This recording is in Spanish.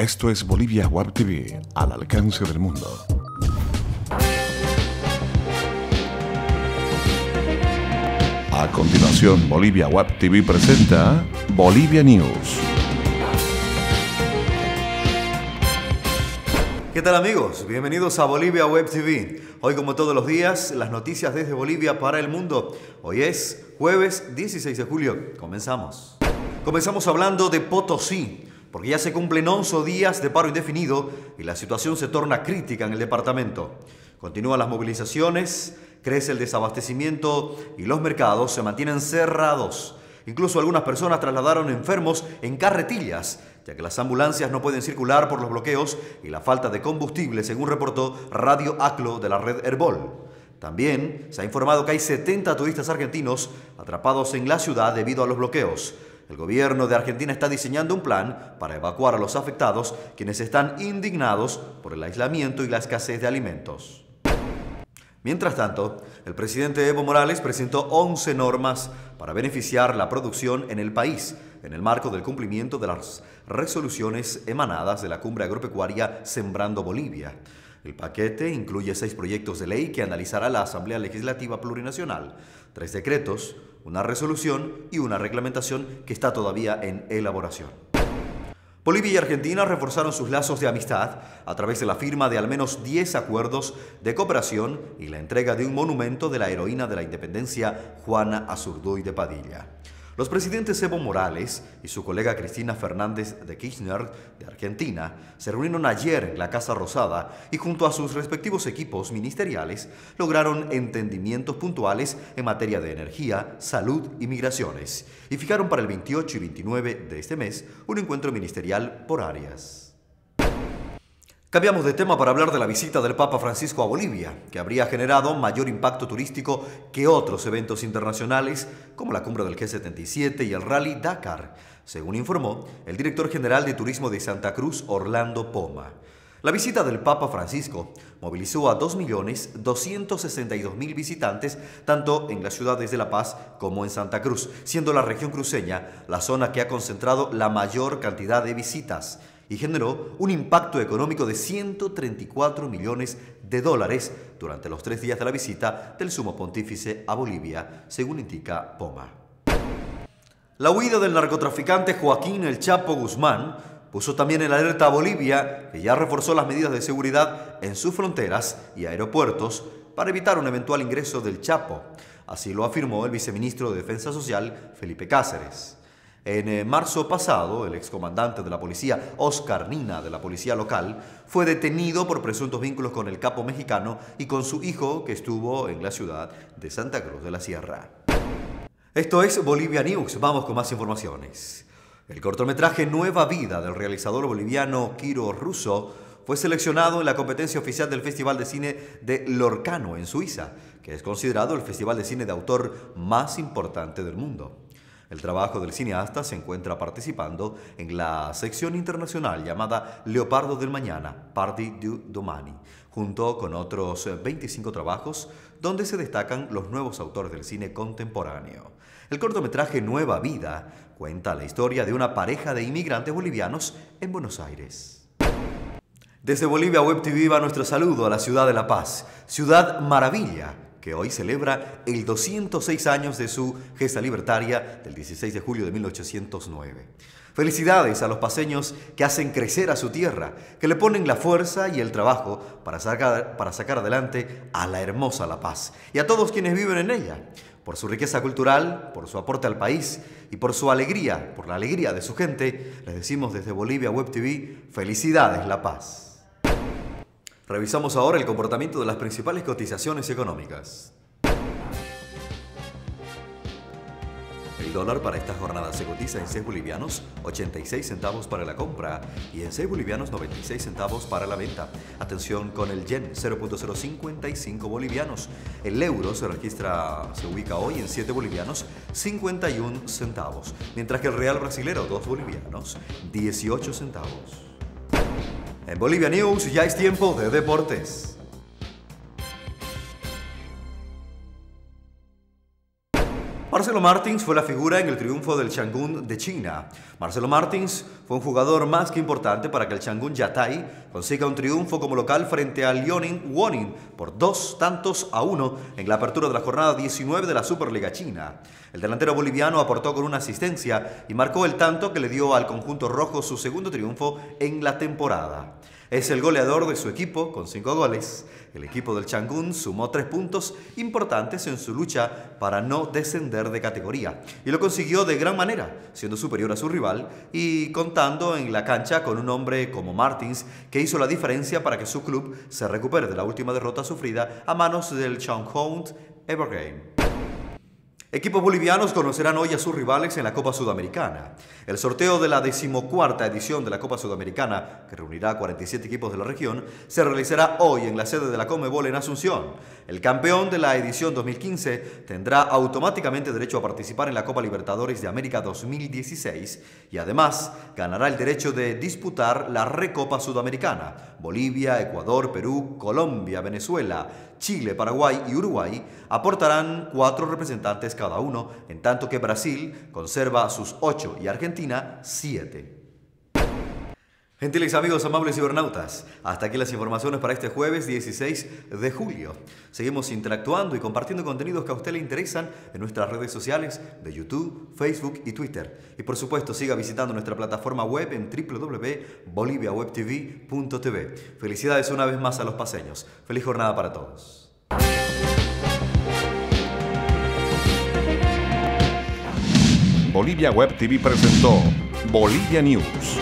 Esto es Bolivia Web TV, al alcance del mundo. A continuación, Bolivia Web TV presenta Bolivia News. ¿Qué tal, amigos? Bienvenidos a Bolivia Web TV. Hoy, como todos los días, las noticias desde Bolivia para el mundo. Hoy es jueves 16 de julio. Comenzamos. Comenzamos hablando de Potosí, porque ya se cumplen 11 días de paro indefinido y la situación se torna crítica en el departamento. Continúan las movilizaciones, crece el desabastecimiento y los mercados se mantienen cerrados. Incluso algunas personas trasladaron enfermos en carretillas, ya que las ambulancias no pueden circular por los bloqueos y la falta de combustible, según reportó Radio ACLO de la red Herbol. También se ha informado que hay 70 turistas argentinos atrapados en la ciudad debido a los bloqueos. El gobierno de Argentina está diseñando un plan para evacuar a los afectados, quienes están indignados por el aislamiento y la escasez de alimentos. Mientras tanto, el presidente Evo Morales presentó 11 normas para beneficiar la producción en el país, en el marco del cumplimiento de las resoluciones emanadas de la Cumbre Agropecuaria Sembrando Bolivia. El paquete incluye 6 proyectos de ley que analizará la Asamblea Legislativa Plurinacional, 3 decretos, una resolución y una reglamentación que está todavía en elaboración. Bolivia y Argentina reforzaron sus lazos de amistad a través de la firma de al menos 10 acuerdos de cooperación y la entrega de un monumento de la heroína de la independencia, Juana Azurduy de Padilla. Los presidentes Evo Morales y su colega Cristina Fernández de Kirchner de Argentina se reunieron ayer en la Casa Rosada y junto a sus respectivos equipos ministeriales lograron entendimientos puntuales en materia de energía, salud y migraciones y fijaron para el 28 y 29 de este mes un encuentro ministerial por áreas. Cambiamos de tema para hablar de la visita del Papa Francisco a Bolivia, que habría generado mayor impacto turístico que otros eventos internacionales como la cumbre del G77 y el Rally Dakar, según informó el director general de Turismo de Santa Cruz, Orlando Poma. La visita del Papa Francisco movilizó a 2.262.000 visitantes tanto en las ciudades de La Paz como en Santa Cruz, siendo la región cruceña la zona que ha concentrado la mayor cantidad de visitas y generó un impacto económico de $134 millones durante los 3 días de la visita del sumo pontífice a Bolivia, según indica Poma. La huida del narcotraficante Joaquín El Chapo Guzmán puso también en alerta a Bolivia, que ya reforzó las medidas de seguridad en sus fronteras y aeropuertos para evitar un eventual ingreso del Chapo. Así lo afirmó el viceministro de Defensa Social, Felipe Cáceres. En marzo pasado, el excomandante de la policía, Oscar Nina, de la policía local, fue detenido por presuntos vínculos con el capo mexicano y con su hijo, que estuvo en la ciudad de Santa Cruz de la Sierra. Esto es Bolivia News. Vamos con más informaciones. El cortometraje Nueva Vida del realizador boliviano Quiro Russo fue seleccionado en la competencia oficial del Festival de Cine de Lorcano en Suiza, que es considerado el festival de cine de autor más importante del mundo. El trabajo del cineasta se encuentra participando en la sección internacional llamada Leopardo del Mañana, Pardi du Domani, junto con otros 25 trabajos donde se destacan los nuevos autores del cine contemporáneo. El cortometraje Nueva Vida cuenta la historia de una pareja de inmigrantes bolivianos en Buenos Aires. Desde Bolivia Web TV va nuestro saludo a la ciudad de La Paz, ciudad maravilla, que hoy celebra el 206 años de su gesta libertaria del 16 de julio de 1809. Felicidades a los paceños que hacen crecer a su tierra, que le ponen la fuerza y el trabajo para sacar adelante a la hermosa La Paz y a todos quienes viven en ella, por su riqueza cultural, por su aporte al país y por su alegría, por la alegría de su gente. Les decimos desde Bolivia Web TV, felicidades La Paz. Revisamos ahora el comportamiento de las principales cotizaciones económicas. El dólar para esta jornada se cotiza en 6 bolivianos 86 centavos para la compra y en 6 bolivianos 96 centavos para la venta. Atención con el yen, 0.055 bolivianos. El euro se ubica hoy en 7 bolivianos 51 centavos, mientras que el real brasilero, 2 bolivianos 18 centavos. En Bolivia News ya es tiempo de deportes. Marcelo Martins fue la figura en el triunfo del Changchun de China. Marcelo Martins fue un jugador más que importante para que el Changchun Yatai consiga un triunfo como local frente al Liaoning Wonin por 2-1 en la apertura de la jornada 19 de la Superliga China. El delantero boliviano aportó con una asistencia y marcó el tanto que le dio al conjunto rojo su segundo triunfo en la temporada. Es el goleador de su equipo con 5 goles. El equipo del Changchun sumó 3 puntos importantes en su lucha para no descender de categoría y lo consiguió de gran manera, siendo superior a su rival y contando en la cancha con un hombre como Martins que hizo la diferencia para que su club se recupere de la última derrota sufrida a manos del Changchun Evergreen. Equipos bolivianos conocerán hoy a sus rivales en la Copa Sudamericana. El sorteo de la 14ª edición de la Copa Sudamericana, que reunirá a 47 equipos de la región, se realizará hoy en la sede de la Conmebol en Asunción. El campeón de la edición 2015 tendrá automáticamente derecho a participar en la Copa Libertadores de América 2016 y además ganará el derecho de disputar la Recopa Sudamericana. Bolivia, Ecuador, Perú, Colombia, Venezuela, Chile, Paraguay y Uruguay aportarán 4 representantes cada uno, en tanto que Brasil conserva sus 8 y Argentina 7. Gentiles amigos, amables cibernautas, hasta aquí las informaciones para este jueves 16 de julio. Seguimos interactuando y compartiendo contenidos que a usted le interesan en nuestras redes sociales de YouTube, Facebook y Twitter. Y por supuesto, siga visitando nuestra plataforma web en www.boliviawebtv.tv. Felicidades una vez más a los paseños. Feliz jornada para todos. Bolivia Web TV presentó Bolivia News.